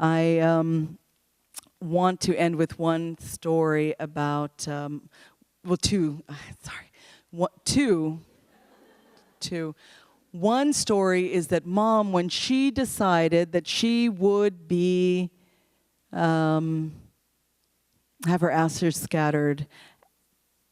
I want to end with one story about, well, two, sorry, two. One story is that Mom, when she decided that she would be, have her ashes scattered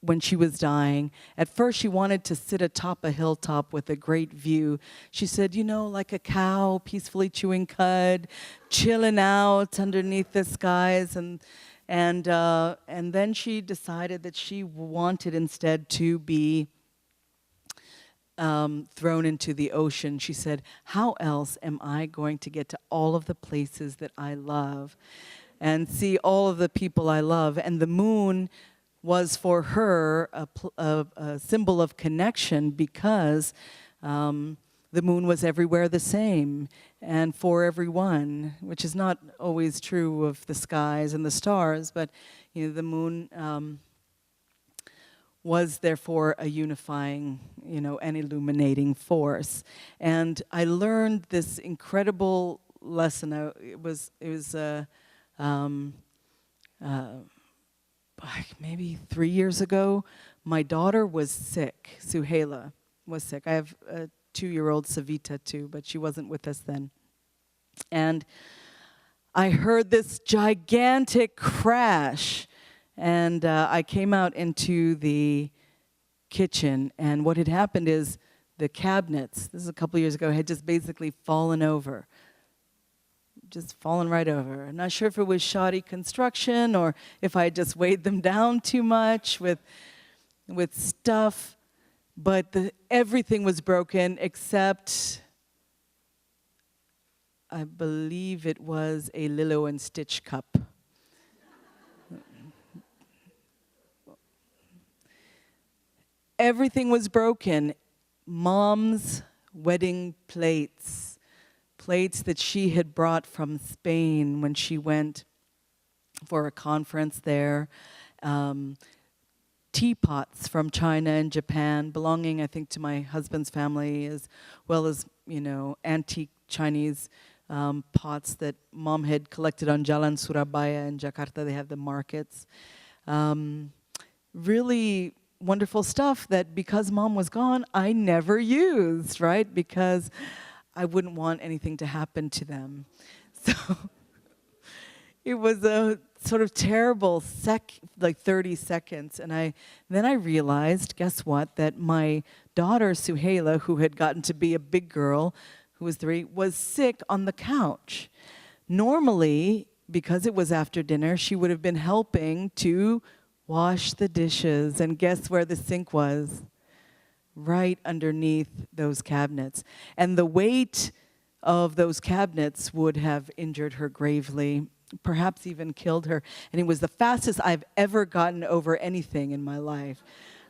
when she was dying. At first, she wanted to sit atop a hilltop with a great view. She said, you know, like a cow peacefully chewing cud, chilling out underneath the skies. And then she decided that she wanted instead to be thrown into the ocean. She said, how else am I going to get to all of the places that I love and see all of the people I love? And the moon was for her a symbol of connection, because the moon was everywhere the same and for everyone, which is not always true of the skies and the stars, but you know, the moon was therefore a unifying, you know, and illuminating force. And I learned this incredible lesson. It was maybe 3 years ago. My daughter was sick. Suhaila was sick. I have a 2-year-old Savita too, but she wasn't with us then. And I heard this gigantic crash. And I came out into the kitchen, and what had happened is the cabinets, this is a couple years ago, had just basically fallen over. Just fallen right over. I'm not sure if it was shoddy construction or if I just weighed them down too much with stuff, but everything was broken except, I believe it was a Lilo and Stitch cup. Everything was broken. Mom's wedding plates that she had brought from Spain when she went for a conference there. Teapots from China and Japan, belonging, I think, to my husband's family, as well as, you know, antique Chinese pots that Mom had collected on Jalan Surabaya in Jakarta. They have the markets. Really wonderful stuff that, because Mom was gone, I never used, right? Because I wouldn't want anything to happen to them. So it was a sort of terrible like 30 seconds. And then I realized, guess what, that my daughter, Suhaila, who had gotten to be a big girl, who was 3, was sick on the couch. Normally, because it was after dinner, she would have been helping to wash the dishes, and guess where the sink was? Right underneath those cabinets. And the weight of those cabinets would have injured her gravely, perhaps even killed her. And it was the fastest I've ever gotten over anything in my life.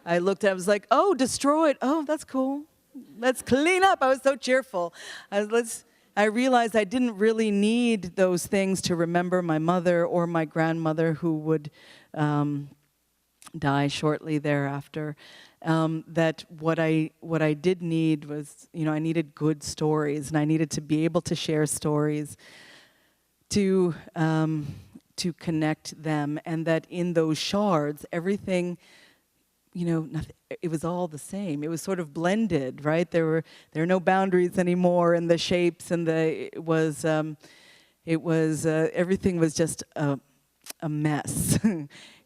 I looked at it, I was like, oh, destroyed. Oh, that's cool. Let's clean up. I was so cheerful. I realized I didn't really need those things to remember my mother or my grandmother, who would die shortly thereafter. That what I did need was, you know, I needed good stories, and I needed to be able to share stories to connect them, and that in those shards, everything, you know, nothing, it was all the same. It was sort of blended, right? There were no boundaries anymore in the shapes, and everything was just a mess.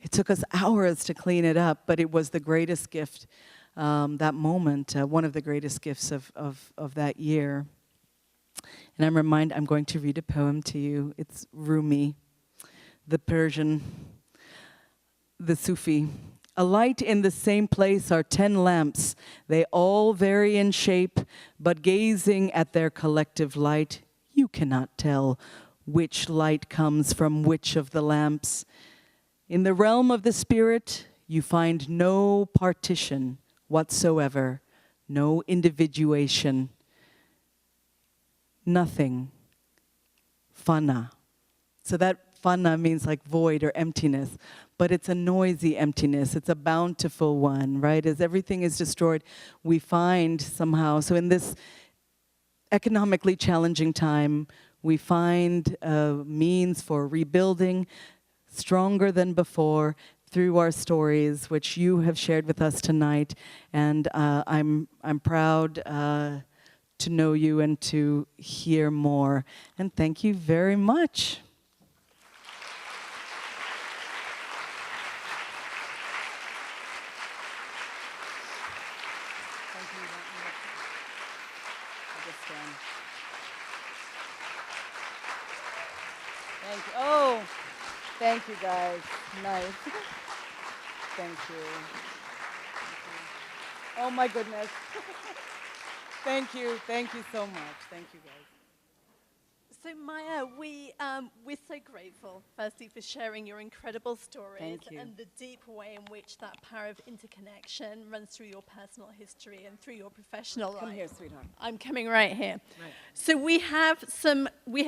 It took us hours to clean it up, but it was the greatest gift, that moment, one of the greatest gifts of that year. And I'm going to read a poem to you. It's Rumi, the Persian, the Sufi. A light in the same place are 10 lamps. They all vary in shape, but gazing at their collective light, you cannot tell which light comes from which of the lamps. In the realm of the spirit, you find no partition whatsoever, no individuation, nothing, fana. So that fana means like void or emptiness, but it's a noisy emptiness. It's a bountiful one, right? As everything is destroyed, we find somehow, so in this economically challenging time, we find means for rebuilding stronger than before through our stories, which you have shared with us tonight. And I'm proud to know you and to hear more. And thank you very much. Thank you. Oh, thank you guys. Nice. Thank you. Oh my goodness. Thank you. Thank you so much. Thank you guys. So Maya, we're so grateful, firstly, for sharing your incredible stories and the deep way in which that power of interconnection runs through your personal history and through your professional life. Come here, sweetheart. I'm coming right here. Right. So we have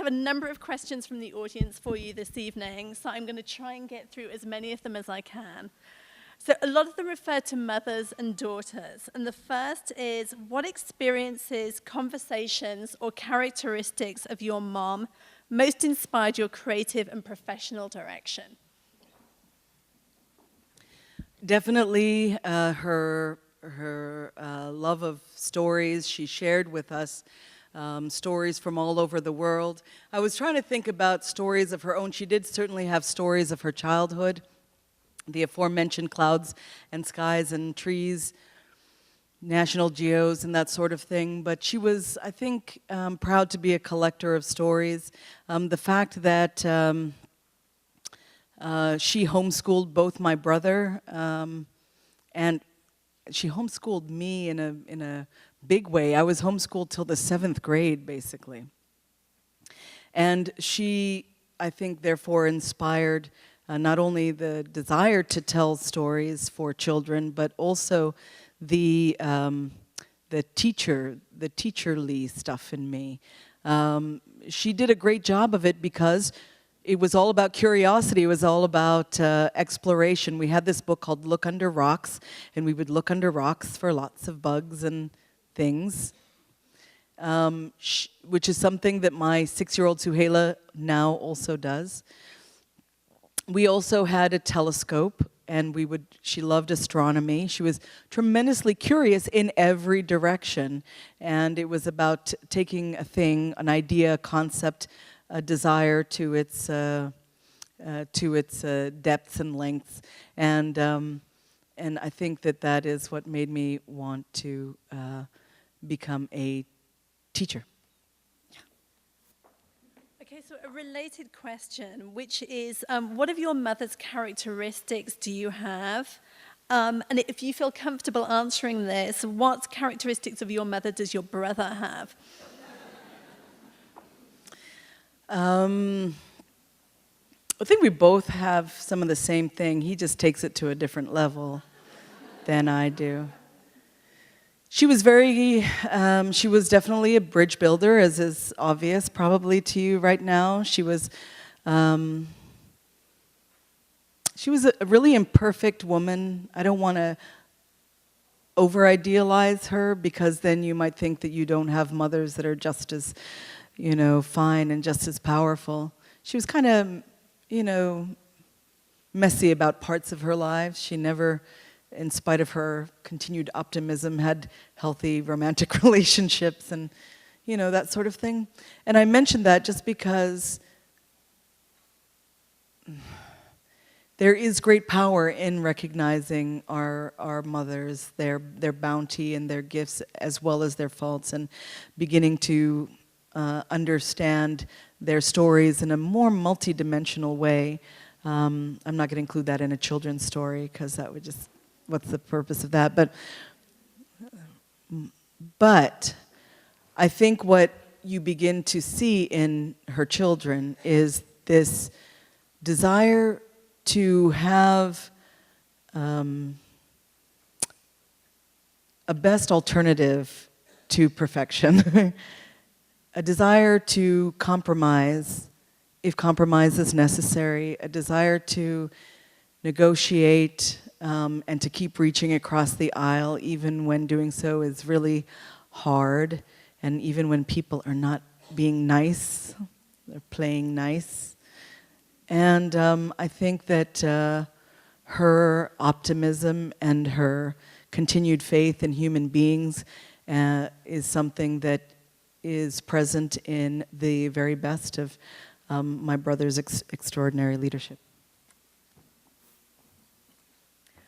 a number of questions from the audience for you this evening, so I'm going to try and get through as many of them as I can. So a lot of them refer to mothers and daughters. And the first is, what experiences, conversations, or characteristics of your mom most inspired your creative and professional direction? Definitely her love of stories. She shared with us stories from all over the world. I was trying to think about stories of her own. She did certainly have stories of her childhood, the aforementioned clouds and skies and trees, National Geos and that sort of thing. But she was, I think, proud to be a collector of stories. The fact that she homeschooled both my brother, and she homeschooled me in a big way. I was homeschooled till the 7th grade, basically. And she, I think, therefore inspired not only the desire to tell stories for children, but also the teacherly stuff in me. She did a great job of it because it was all about curiosity. It was all about exploration. We had this book called Look Under Rocks, and we would look under rocks for lots of bugs and things, which is something that my 6-year-old Suhaila now also does. We also had a telescope, and she loved astronomy. She was tremendously curious in every direction, and it was about taking a thing, an idea, a concept, a desire to its depths and lengths, and I think that is what made me want to become a teacher. Okay, so a related question, which is, what of your mother's characteristics do you have? And if you feel comfortable answering this, what characteristics of your mother does your brother have? I think we both have some of the same thing. He just takes it to a different level than I do. She was definitely a bridge builder, as is obvious probably to you right now. She was a really imperfect woman. I don't want to over-idealize her, because then you might think that you don't have mothers that are just as, fine and just as powerful. She was kind of, messy about parts of her life. She never, in spite of her continued optimism, had healthy romantic relationships and, that sort of thing. And I mentioned that just because there is great power in recognizing our mothers, their bounty and their gifts, as well as their faults, and beginning to understand their stories in a more multidimensional way. I'm not going to include that in a children's story, because that would just, what's the purpose of that? But I think what you begin to see in her children is this desire to have a best alternative to perfection, a desire to compromise if compromise is necessary, a desire to negotiate and to keep reaching across the aisle, even when doing so is really hard, and even when people are not being nice. They're playing nice. And I think that her optimism and her continued faith in human beings is something that is present in the very best of my brother's extraordinary leadership.